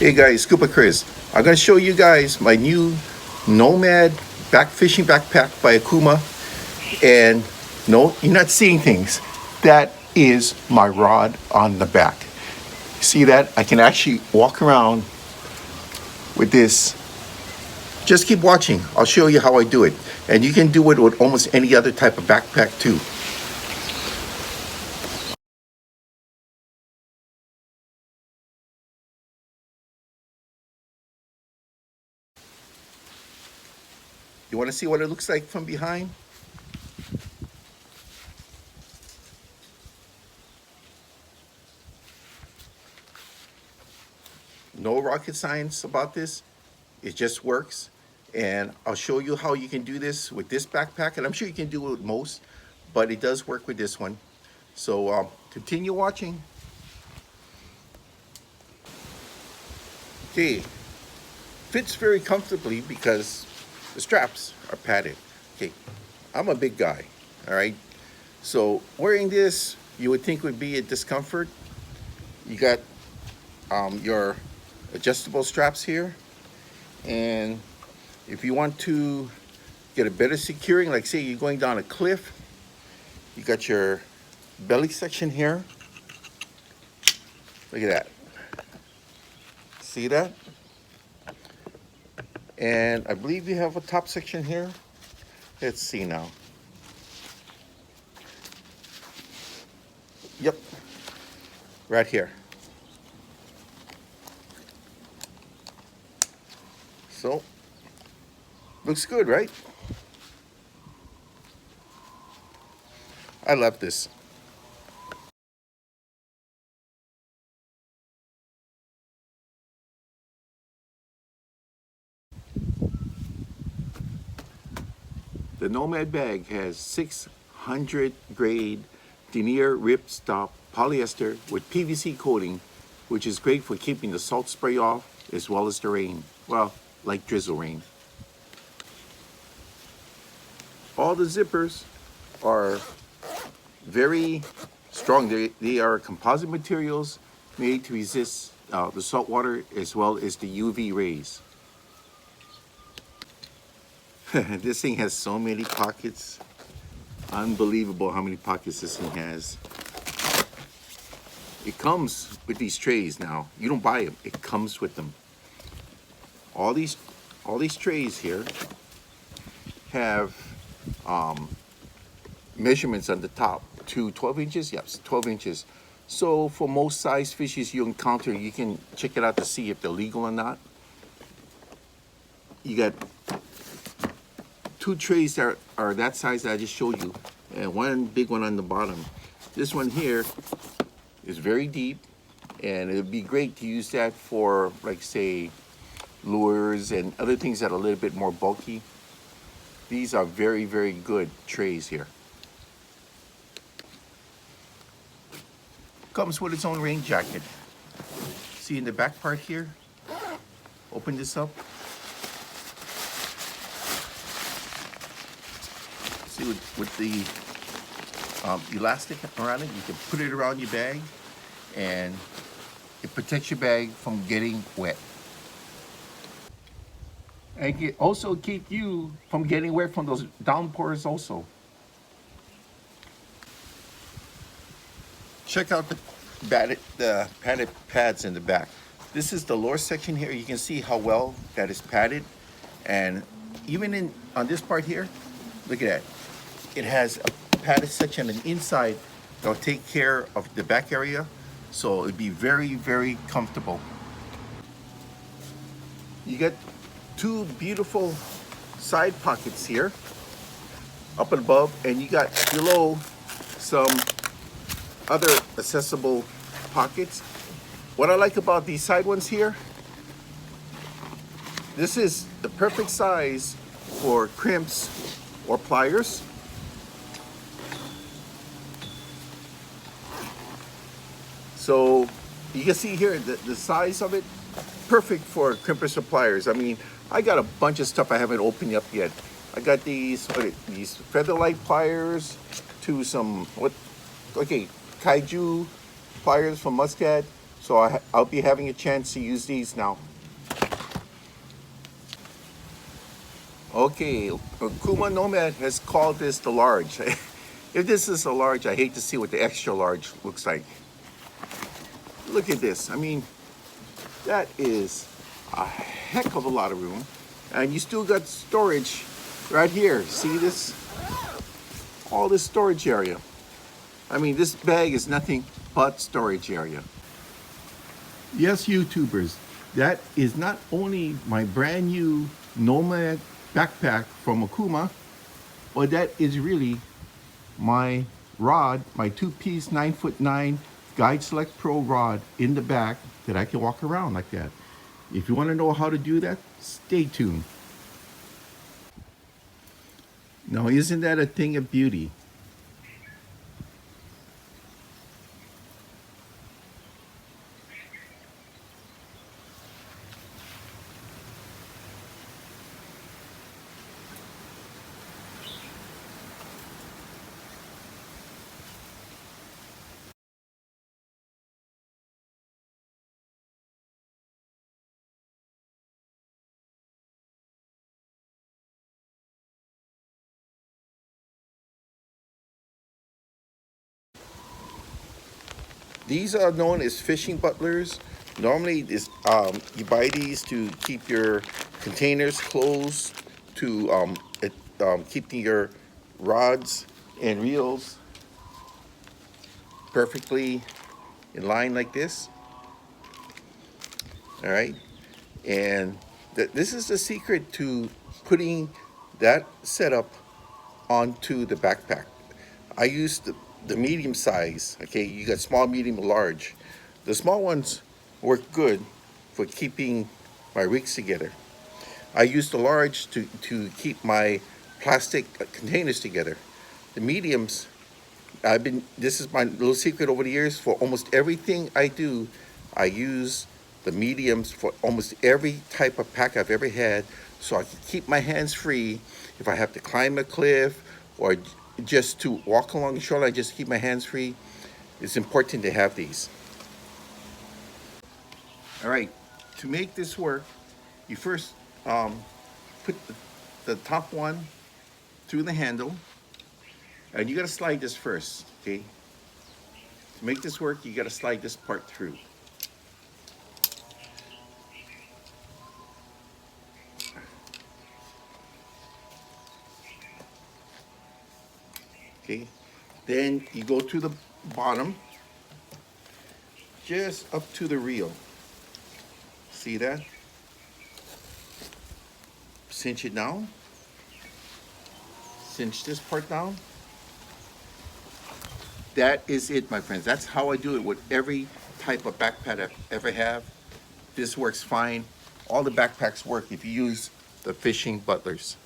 Hey guys, Scuba Chris. I'm going to show you guys my new Nomad fishing backpack by Okuma. And no, you're not seeing things. That is my rod on the back. See that? I can actually walk around with this. Just keep watching. I'll show you how I do it. And you can do it with almost any other type of backpack too. You want to see what it looks like from behind? No rocket science about this. It just works. And I'll show you how you can do this with this backpack. And I'm sure you can do it with most, but it does work with this one. So continue watching. Okay, fits very comfortably because the straps are padded. Okay, I'm a big guy, all right? So wearing this, you would think would be a discomfort. You got your adjustable straps here. And if you want to get a better securing, like say you're going down a cliff, you got your belly section here. Look at that. See that? And I believe you have a top section here. Let's see now. Yep, right here. So, looks good, right? I love this. The Nomad bag has 600 grade denier ripstop polyester with PVC coating, which is great for keeping the salt spray off as well as the rain. Well, like drizzle rain. All the zippers are very strong. They are composite materials made to resist the salt water as well as the UV rays. This thing has so many pockets. Unbelievable how many pockets this thing has. It comes with these trays now. You don't buy them, it comes with them. All these trays here have measurements on the top to 12 inches. Yes, 12 inches. So for most size fishes you encounter, you can check it out to see if they're legal or not. You got two trays that are that size that I just showed you, and one big one on the bottom. This one here is very deep, and it would be great to use that for, like, say, lures and other things that are a little bit more bulky. These are very, very good trays here. Comes with its own rain jacket. See in the back part here? Open this up. See with the elastic around it, you can put it around your bag and it protects your bag from getting wet. And it can also keep you from getting wet from those downpours also. Check out the padded pads in the back. This is the lower section here. You can see how well that is padded. And even on this part here, look at that. It has a padded section on the inside that'll take care of the back area. So it'd be very, very comfortable. You get two beautiful side pockets here, up and above, and you got below some other accessible pockets. What I like about these side ones here, this is the perfect size for crimps or pliers. So you can see here the size of it, perfect for crimpers or pliers. I mean, I got a bunch of stuff I haven't opened up yet. I got these featherlight pliers to some kaiju pliers from Muscat, So I'll be having a chance to use these now. Okay, Okuma Nomad has called this the large. If this is a large, I hate to see what the extra large looks like. Look at this. I mean, that is a heck of a lot of room. And you still got storage right here. See this? All this storage area. I mean, this bag is nothing but storage area. Yes, YouTubers, that is not only my brand new Nomad backpack from Okuma, but that is really my rod, my two-piece 9'9" Guide Select Pro rod in the back that I can walk around like that. If you want to know how to do that, stay tuned. Now, isn't that a thing of beauty? These are known as fishing butlers. Normally, you buy these to keep your containers closed, to keeping your rods and reels perfectly in line like this. All right, and this is the secret to putting that setup onto the backpack. I use the medium size. Okay, you got small, medium, large. The small ones work good for keeping my rigs together. I use the large to keep my plastic containers together. The mediums, this is my little secret over the years. For almost everything I do, I use the mediums for almost every type of pack I've ever had, so I can keep my hands free if I have to climb a cliff or just to walk along the shoreline, just keep my hands free. It's important to have these. All right, to make this work, you first put the top one through the handle, and you gotta slide this first, okay? To make this work, you gotta slide this part through. Okay, then you go to the bottom, just up to the reel. See that? Cinch it down. Cinch this part down. That is it, my friends. That's how I do it with every type of backpack I ever have. This works fine. All the backpacks work if you use the Fishing Butlers.